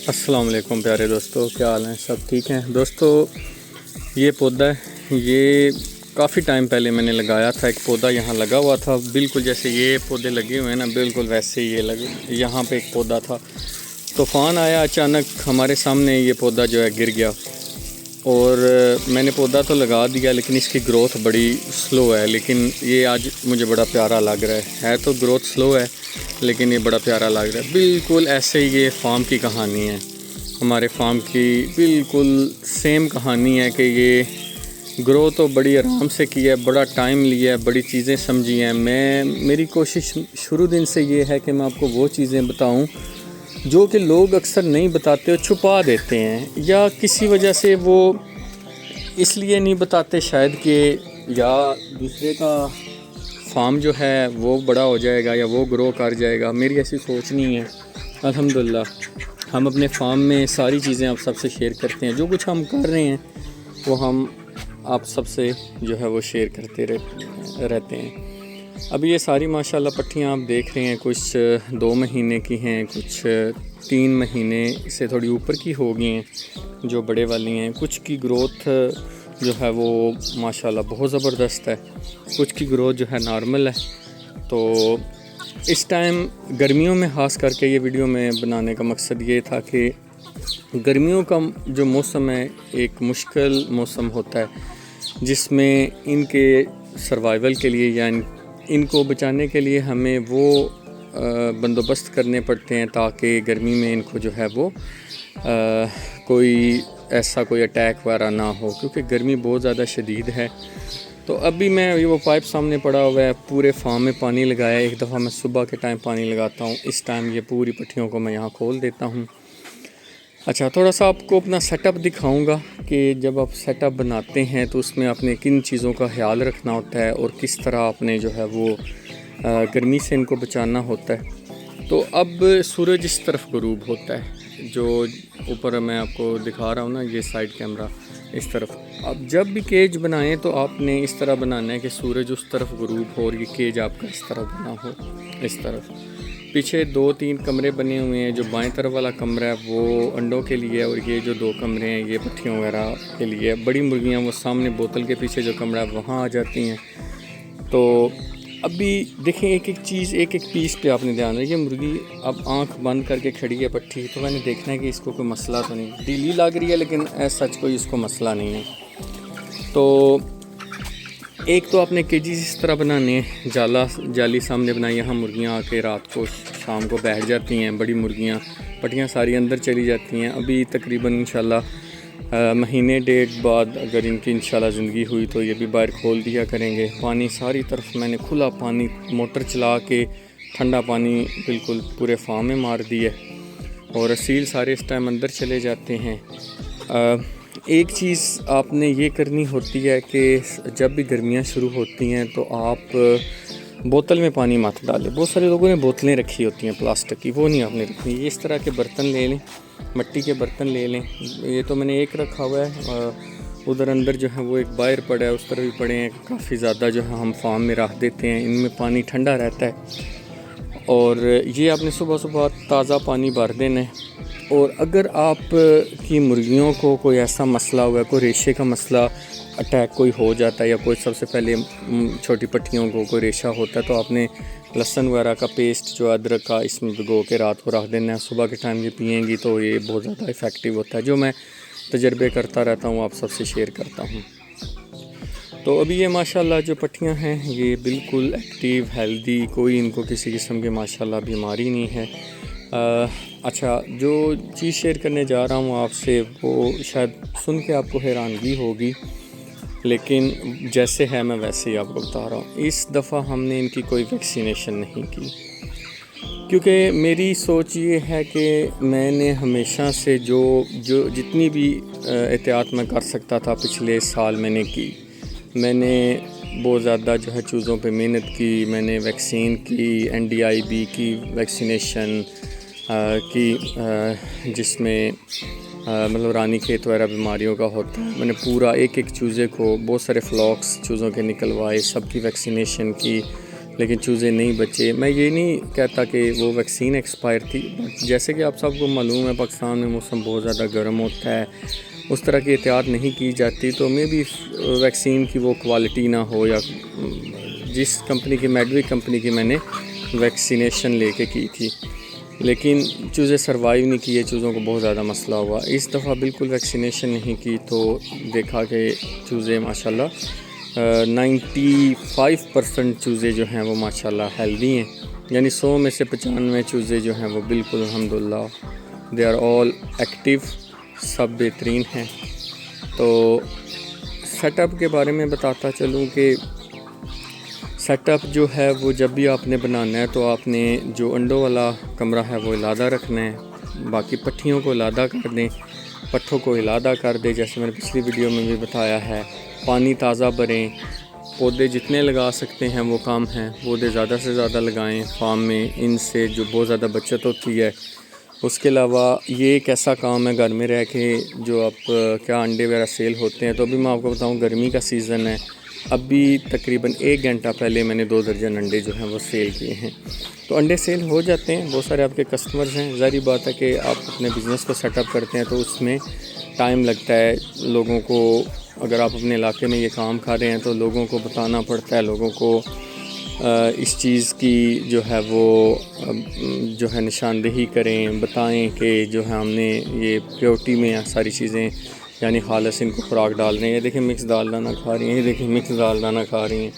السلام علیکم پیارے دوستو، کیا حال ہیں؟ سب ٹھیک ہیں دوستو؟ یہ پودا ہے، یہ کافی ٹائم پہلے میں نے لگایا تھا۔ ایک پودا یہاں لگا ہوا تھا، بالکل جیسے یہ پودے لگے ہوئے ہیں نا، بالکل ویسے ہی یہاں پہ ایک پودا تھا۔ طوفان آیا اچانک، ہمارے سامنے یہ پودا جو ہے گر گیا، اور میں نے پودا تو لگا دیا لیکن اس کی گروتھ بڑی سلو ہے۔ لیکن یہ آج مجھے بڑا پیارا لگ رہا ہے تو گروتھ سلو ہے لیکن یہ بڑا پیارا لگ رہا ہے۔ بالکل ایسے ہی یہ فارم کی کہانی ہے، ہمارے فارم کی بالکل سیم کہانی ہے کہ یہ گرو تو بڑی آرام سے کی ہے، بڑا ٹائم لیا ہے، بڑی چیزیں سمجھی ہیں۔ میری کوشش شروع دن سے یہ ہے کہ میں آپ کو وہ چیزیں بتاؤں جو کہ لوگ اکثر نہیں بتاتے اور چھپا دیتے ہیں، یا کسی وجہ سے وہ اس لیے نہیں بتاتے شاید کہ یا دوسرے کا فارم جو ہے وہ بڑا ہو جائے گا یا وہ گرو کر جائے گا۔ میری ایسی سوچ نہیں ہے۔ الحمدللہ ہم اپنے فارم میں ساری چیزیں آپ سب سے شیئر کرتے ہیں، جو کچھ ہم کر رہے ہیں وہ ہم آپ سب سے جو ہے وہ شیئر کرتے رہتے ہیں۔ ابھی یہ ساری ماشاءاللہ پٹھیاں آپ دیکھ رہے ہیں، کچھ 2 مہینے کی ہیں، کچھ 3 مہینے سے تھوڑی اوپر کی ہو گئی ہیں جو بڑے والی ہیں۔ کچھ کی گروتھ جو ہے وہ ماشاءاللہ بہت زبردست ہے، کچھ کی گروتھ جو ہے نارمل ہے۔ تو اس ٹائم گرمیوں میں خاص کر کے یہ ویڈیو میں بنانے کا مقصد یہ تھا کہ گرمیوں کا جو موسم ہے ایک مشکل موسم ہوتا ہے، جس میں ان کے سروائیول کے لیے یا ان کو بچانے کے لیے ہمیں وہ بندوبست کرنے پڑتے ہیں تاکہ گرمی میں ان کو جو ہے وہ کوئی اٹیک وغیرہ نہ ہو، کیونکہ گرمی بہت زیادہ شدید ہے۔ تو ابھی میں وہ پائپ سامنے پڑا ہوا ہے، پورے فارم میں پانی لگایا۔ ایک دفعہ میں صبح کے ٹائم پانی لگاتا ہوں، اس ٹائم یہ پوری پٹھیوں کو میں یہاں کھول دیتا ہوں۔ اچھا، تھوڑا سا آپ کو اپنا سیٹ اپ دکھاؤں گا کہ جب آپ سیٹ اپ بناتے ہیں تو اس میں آپ نے کن چیزوں کا خیال رکھنا ہوتا ہے اور کس طرح آپ نے جو ہے وہ گرمی سے ان کو بچانا ہوتا ہے۔ تو اب سورج اس طرف غروب ہوتا ہے، جو اوپر میں آپ کو دکھا رہا ہوں نا، یہ سائڈ کیمرہ اس طرف۔ اب جب بھی کیج بنائیں تو آپ نے اس طرح بنانا ہے کہ سورج اس طرف غروب ہو اور یہ کیج آپ کا اس طرف بنا ہو، اس طرف۔ پیچھے 2-3 کمرے بنے ہوئے ہیں، جو بائیں طرف والا کمرہ ہے وہ انڈوں کے لیے، اور یہ جو 2 کمرے ہیں یہ پٹھیوں وغیرہ کے لیے۔ بڑی مرغیاں وہ سامنے بوتل کے پیچھے جو کمرہ ہے وہاں آ جاتی ہیں۔ تو ابھی دیکھیں ایک ایک پیس پہ آپ نے دھیان رکھیں۔ یہ مرغی اب آنکھ بند کر کے کھڑی ہے پٹھی، تو میں نے دیکھنا ہے کہ اس کو کوئی مسئلہ تو نہیں، ڈیلی لگ رہی ہے لیکن سچ کوئی اس کو مسئلہ نہیں ہے۔ تو ایک تو آپ نے کیجز اس طرح بنانے ہیں، جالی سامنے بنائی، یہاں مرغیاں آ کے رات کو شام کو بیٹھ جاتی ہیں، بڑی مرغیاں، پٹیاں ساری اندر چلی جاتی ہیں۔ ابھی تقریباً انشاءاللہ مہینے 1.5 بعد اگر ان کی انشاءاللہ زندگی ہوئی تو یہ بھی باہر کھول دیا کریں گے۔ پانی ساری طرف میں نے کھلا پانی موٹر چلا کے ٹھنڈا پانی بالکل پورے فارم میں مار دی ہے، اور اصیل سارے اس ٹائم اندر چلے جاتے ہیں۔ ایک چیز آپ نے یہ کرنی ہوتی ہے کہ جب بھی گرمیاں شروع ہوتی ہیں تو آپ بوتل میں پانی مت ڈالیں۔ بہت سارے لوگوں نے بوتلیں رکھی ہوتی ہیں پلاسٹک کی، وہ نہیں آپ نے رکھنی۔ یہ اس طرح کے برتن لے لیں، مٹی کے برتن لے لیں۔ یہ تو میں نے ایک رکھا ہوا ہے، ادھر اندر جو ہے وہ ایک باہر پڑا ہے، اس طرح بھی پڑے ہیں، کافی زیادہ جو ہے ہم فارم میں رکھ دیتے ہیں۔ ان میں پانی ٹھنڈا رہتا ہے، اور یہ آپ نے صبح صبح تازہ پانی بھر دینا ہے۔ اور اگر آپ کی مرغیوں کو کوئی ایسا مسئلہ ہوا ہے، کوئی ریشے کا مسئلہ اٹیک کوئی ہو جاتا ہے، یا کوئی سب سے پہلے چھوٹی پٹھیوں کو کوئی ریشہ ہوتا ہے، تو آپ نے لہسن وغیرہ کا پیسٹ جو ادرک کا اس میں بھگو کے رات کو رکھ دینا ہے۔ صبح کے ٹائم یہ پئیں گی تو یہ بہت زیادہ افیکٹو ہوتا ہے، جو میں تجربے کرتا رہتا ہوں، آپ سب سے شیئر کرتا ہوں۔ تو ابھی یہ ماشاءاللہ جو پٹھیاں ہیں یہ بالکل ایکٹیو، ہیلدی، کوئی ان کو کسی قسم کی ماشاءاللہ بیماری نہیں ہے۔ اچھا، جو چیز شیئر کرنے جا رہا ہوں آپ سے وہ شاید سن کے آپ کو حیرانگی ہوگی، لیکن جیسے ہے میں ویسے ہی آپ کو بتا رہا ہوں۔ اس دفعہ ہم نے ان کی کوئی ویکسینیشن نہیں کی، کیونکہ میری سوچ یہ ہے کہ میں نے ہمیشہ سے جو جتنی بھی احتیاط میں کر سکتا تھا پچھلے سال میں نے کی۔ میں نے بہت زیادہ جو ہے چیزوں پہ محنت کی، میں نے ویکسین کی، NDIB کی ویکسینیشن کی، جس میں مطلب رانی کھیت وغیرہ بیماریوں کا ہوتا ہے۔ میں نے پورا ایک چوزے کو، بہت سارے فلاکس چوزوں کے نکلوائے، سب کی ویکسینیشن کی، لیکن چوزے نہیں بچے. میں یہ نہیں کہتا کہ وہ ویکسین ایکسپائر تھی، جیسے کہ آپ سب کو معلوم ہے پاکستان میں موسم بہت زیادہ گرم ہوتا ہے، اس طرح کی احتیاط نہیں کی جاتی، تو میں بھی ویکسین کی وہ کوالٹی نہ ہو، یا جس کمپنی کی میڈویک کمپنی کی میں نے ویکسینیشن لے کے کی تھی، لیکن چوزے سروائیو نہیں کیے، چوزوں کو بہت زیادہ مسئلہ ہوا. اس دفعہ بالکل ویکسینیشن نہیں کی تو دیکھا کہ چوزے ماشاءاللہ 95% چوزے جو ہیں وہ ماشاءاللہ ہیلدی ہیں، یعنی 100 میں سے 95 چوزے جو ہیں وہ بالکل الحمدللہ دے آر آل ایکٹیو، سب بہترین ہیں. تو سیٹ اپ کے بارے میں بتاتا چلوں کہ سیٹ اپ جو ہے وہ جب بھی آپ نے بنانا ہے تو آپ نے جو انڈوں والا کمرہ ہے وہ علادہ رکھنا ہے، باقی پٹھیوں کو علادہ کر دیں، پٹھوں کو علادہ کر دیں جیسے میں نے پچھلی ویڈیو میں بھی بتایا ہے. پانی تازہ بھریں، پودے جتنے لگا سکتے ہیں وہ کام ہیں، پودے زیادہ سے زیادہ لگائیں فارم میں، ان سے جو بہت زیادہ بچت ہوتی ہے. اس کے علاوہ یہ ایک ایسا کام ہے گھر میں رہ کے جو آپ کیا انڈے وغیرہ سیل ہوتے ہیں، تو ابھی میں آپ کو بتاؤں گرمی کا سیزن ہے، ابھی تقریباً 1 گھنٹہ پہلے میں نے 2 درجن انڈے جو ہیں وہ سیل کیے ہیں. تو انڈے سیل ہو جاتے ہیں، بہت سارے آپ کے کسٹمرز ہیں. ظاہری بات ہے کہ آپ اپنے بزنس کو سیٹ اپ کرتے ہیں تو اس میں ٹائم لگتا ہے. لوگوں کو اگر آپ اپنے علاقے میں یہ کام کر رہے ہیں تو لوگوں کو بتانا پڑتا ہے، لوگوں کو اس چیز کی جو ہے وہ جو ہے نشاندہی کریں، بتائیں کہ جو ہے ہم نے یہ پیورٹی میں ساری چیزیں یعنی خالص ان کو خوراک ڈال رہے ہیں. یہ دیکھیں مکس دال دانہ کھا رہی ہیں، یہ دیکھیں مکس دال دانہ کھا رہی ہیں.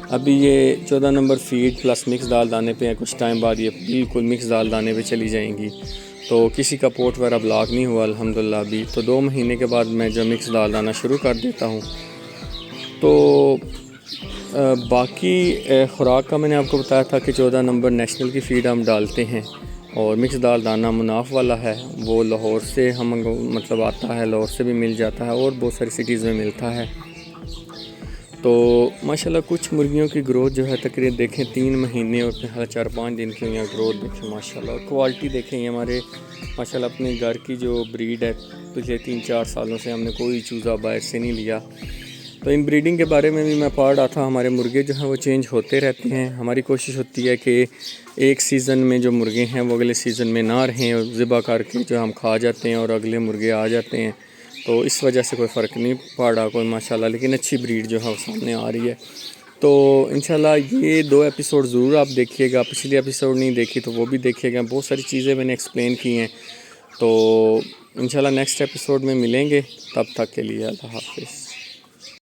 ابھی یہ 14 نمبر فیڈ پلس مکس دال دانے پہ ہیں، کچھ ٹائم بعد یہ بالکل مکس دال دانے پہ چلی جائیں گی. تو کسی کا پوٹ وغیرہ بلاک نہیں ہوا الحمدللہ ابھی. تو 2 مہینے کے بعد میں جب مکس دال دانا شروع کر دیتا ہوں. تو باقی خوراک کا میں نے آپ کو بتایا تھا کہ 14 نمبر نیشنل کی فیڈ ہم ڈالتے ہیں، اور مکس دال دانہ مناف والا ہے، وہ لاہور سے ہم مطلب آتا ہے، لاہور سے بھی مل جاتا ہے اور بہت ساری سٹیز میں ملتا ہے. تو ماشاءاللہ کچھ مرغیوں کی گروتھ جو ہے تقریباً دیکھیں 3 مہینے اور 4-5 دن کی ہوئی گروتھ دیکھیں ماشاءاللہ، اور کوالٹی دیکھیں. یہ ہمارے ماشاءاللہ اپنے گھر کی جو بریڈ ہے، پچھلے 3-4 سالوں سے ہم نے کوئی چوزہ باہر سے نہیں لیا. تو ان بریڈنگ کے بارے میں بھی میں پڑھ رہا تھا. ہمارے مرغے جو ہیں وہ چینج ہوتے رہتے ہیں. ہماری کوشش ہوتی ہے کہ ایک سیزن میں جو مرغے ہیں وہ اگلے سیزن میں نہ رہیں، اور ذبح کر کے جو ہم کھا جاتے ہیں اور اگلے مرغے آ جاتے ہیں. تو اس وجہ سے کوئی فرق نہیں پڑ رہا کوئی ماشاءاللہ، لیکن اچھی بریڈ جو ہے وہ سامنے آ رہی ہے. تو انشاءاللہ یہ 2 ایپیسوڈ ضرور آپ دیکھیے گا. پچھلی ایپیسوڈ نہیں دیکھی تو وہ بھی دیکھیے گا. بہت ساری چیزیں میں نے ایکسپلین کی ہیں. تو انشاءاللہ نیکسٹ ایپیسوڈ میں ملیں گے، تب تک کے لیے اللہ حافظ.